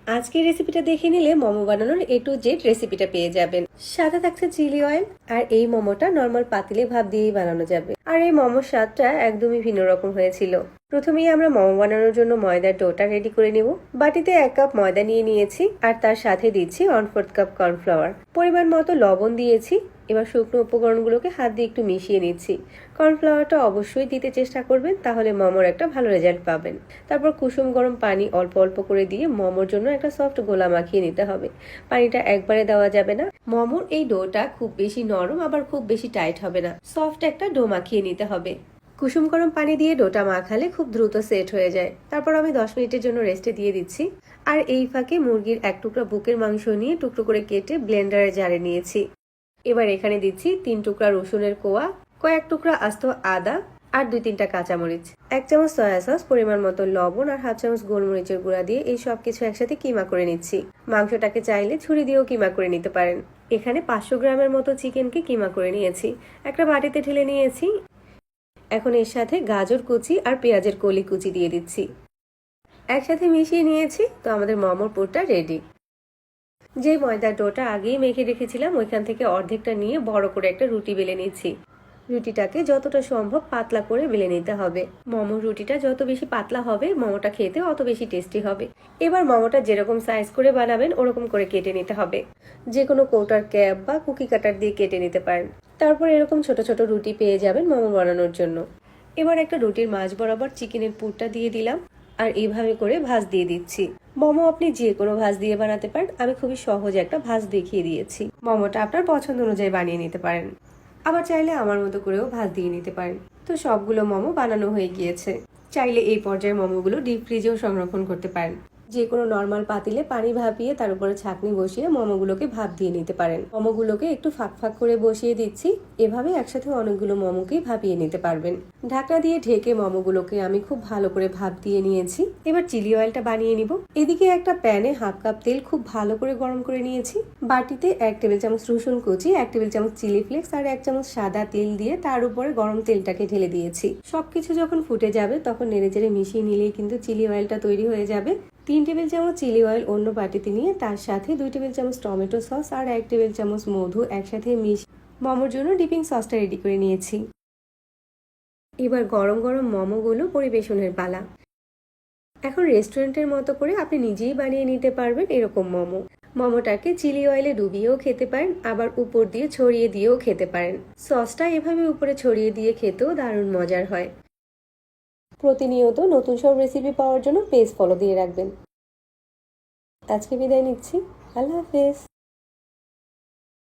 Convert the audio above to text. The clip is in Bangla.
আজকের রেসিপিটা দেখে নিলে মোমো বানানোর A to Z রেসিপিটা পেয়ে যাবেন। সাথে থাকছে চিলি অয়েল, আর এই মোমোটা নর্মাল পাতিলে ভাপ দিয়েই বানানো যাবে। আর এই মোমোর স্বাদটা একদমই ভিন্ন রকম হয়েছিল। প্রথমেই আমরা মোমো বানানোর জন্য ময়দার ডোটা রেডি করে নেব। বাটিতে 1 কাপ ময়দা নিয়ে নিয়েছি, আর তার সাথে দিচ্ছি 1/4 কাপ কর্নফ্লাওয়ার। পরিমাণ মতো লবণ দিয়েছি। এবার শুকনো উপকরণগুলোকে হাত দিয়ে একটু মিশিয়ে নিচ্ছি। কর্নফ্লাওয়ারটা অবশ্যই দিতে চেষ্টা করবেন, তাহলে মোমোর একটা ভালো রেজাল্ট পাবেন। তারপর কুসুম গরম পানি অল্প অল্প করে দিয়ে মোমোর জন্য একটা সফট গোলা মাখিয়ে নিতে হবে। পানিটা একবারে দেওয়া যাবে না। মোমোর এই ডোটা খুব বেশি নরম আবার খুব বেশি টাইট হবে না, সফট একটা ডো মাখিয়ে নিতে হবে। কুসুম গরম পানি দিয়ে ডোটা মাখালে খুব দ্রুত সেট হয়ে যায়। তারপর আমি 10 মিনিটের জন্য রেস্টে দিয়ে দিচ্ছি। আর এই ফাঁকে মুরগির 1 টুকরা বুকের মাংস নিয়ে টুকরো করে কেটে ব্লেন্ডারে জারে নিয়েছি। এবার এখানে দিচ্ছি 3 টুকরা রসুনের কোয়া, কয়েক টুকরা আস্ত আদা, আর 2-3টা কাঁচামরিচ, 1 চামচ সয়া সস, পরিমাণ মতো লবণ আর 1/2 চামচ গোলমরিচের গুঁড়া দিয়ে এই সব কিছু একসাথে কিমা করে নিচ্ছি। মাংসটাকে চাইলে ছুরি দিয়েও কিমা করে নিতে পারেন। এখানে 500 গ্রামের মতো চিকেনকে কিমা করে নিয়েছি, একটা বাটিতে ঢেলে নিয়েছি। এখন এর সাথে গাজর কুচি আর পেঁয়াজের কলি কুচি দিয়ে দিচ্ছি। একসাথে মিশিয়ে নিয়েছি, তো আমাদের মোমোর পুরটা রেডি। যে ময়দার ডোটা আগেই মেখে রেখেছিলাম ওইখান থেকে অর্ধেকটা নিয়ে বড় করে একটা রুটি বেলে নিচ্ছি। রুটিটাকে যতটা সম্ভব পাতলা করে বেলে নিতে হবে। মোমোর রুটিটা যত বেশি পাতলা হবে মোমোটা খেতে অত বেশি টেস্টি হবে। এবার মোমোটা যেরকম সাইজ করে বানাবেন ওরকম করে কেটে নিতে হবে। যে কোনো কৌটার ক্যাপ বা কুকি কাটার দিয়ে কেটে নিতে পারেন। তারপর এরকম ছোট ছোট রুটি পেয়ে যাবেন মোমো বানানোর জন্য। এবার একটা রুটির মাঝ বরাবর চিকেনের পুরটা দিয়ে দিলাম, আর এইভাবে করে ভাঁজ দিয়ে দিচ্ছি। মোমো আপনি যে কোনো ভাঁজ দিয়ে বানাতে পারেন, আমি খুবই সহজ একটা ভাঁজ দেখিয়ে দিয়েছি। মোমোটা আপনার পছন্দ অনুযায়ী বানিয়ে নিতে পারেন, আবার চাইলে আমার মতো করেও ভাঁজ দিয়ে নিতে পারেন। তো সবগুলো মোমো বানানো হয়ে গিয়েছে। চাইলে এই পর্যায়ে মোমোগুলো ডিপ ফ্রিজেও সংরক্ষণ করতে পারেন। যে কোনো নর্মাল পাতিলে পানি ভাপিয়ে তার উপরে ছাঁকনি বসিয়ে মোমোগুলোকে ভাপ দিয়ে নিতে পারেন। মোমোগুলোকে একটু ফাঁক ফাঁক করে বসিয়ে দিচ্ছি। এভাবে একসাথে অনেকগুলো মোমোকেই ভাপিয়ে নিতে পারবেন। ঢাকনা দিয়ে ঢেকে মোমোগুলোকে আমি খুব ভালো করে ভাপ দিয়ে নিয়েছি। এবার চিলি অয়েলটা বানিয়ে নিব। এদিকে একটা প্যানে 1/2 কাপ তেল খুব ভালো করে গরম করে নিয়েছি। বাটিতে 1 টেবিল চামচ রসুন কুচি, 1 টেবিল চামচ চিলি ফ্লেক্স আর 1 চামচ সাদা তেল দিয়ে তার উপরে গরম তেলটাকে ঢেলে দিয়েছি। সবকিছু যখন ফুটে যাবে তখন নেড়েচেড়ে মিশিয়ে নিলেই কিন্তু চিলি অয়েলটা তৈরি হয়ে যাবে। 3 টেবিল চামচ চিলি অয়েল অন্য বাটিতে নিয়ে তার সাথে 2 টেবিল চামচ টমেটো সস আর 1 টেবিল চামচ মধু একসাথে মিশিয়ে মোমোর জন্য ডিপিং সসটা রেডি করে নিয়েছি। এবার গরম গরম মোমোগুলো পরিবেশনের পালা। এখন রেস্টুরেন্টের মতো করে আপনি নিজেই বানিয়ে নিতে পারবেন এরকম মোমো। মোমোটাকে চিলি অয়েলে ডুবিয়েও খেতে পারেন, আবার উপর দিয়ে ছড়িয়ে দিয়েও খেতে পারেন। সসটা এভাবে উপরে ছড়িয়ে দিয়ে খেতেও দারুণ মজার হয়। প্রতিনিয়ত নতুন সব রেসিপি পাওয়ার জন্য পেজ ফলো দিয়ে রাখবেন। আজকে বিদায় নিচ্ছি। আল্লাহ হাফেজ।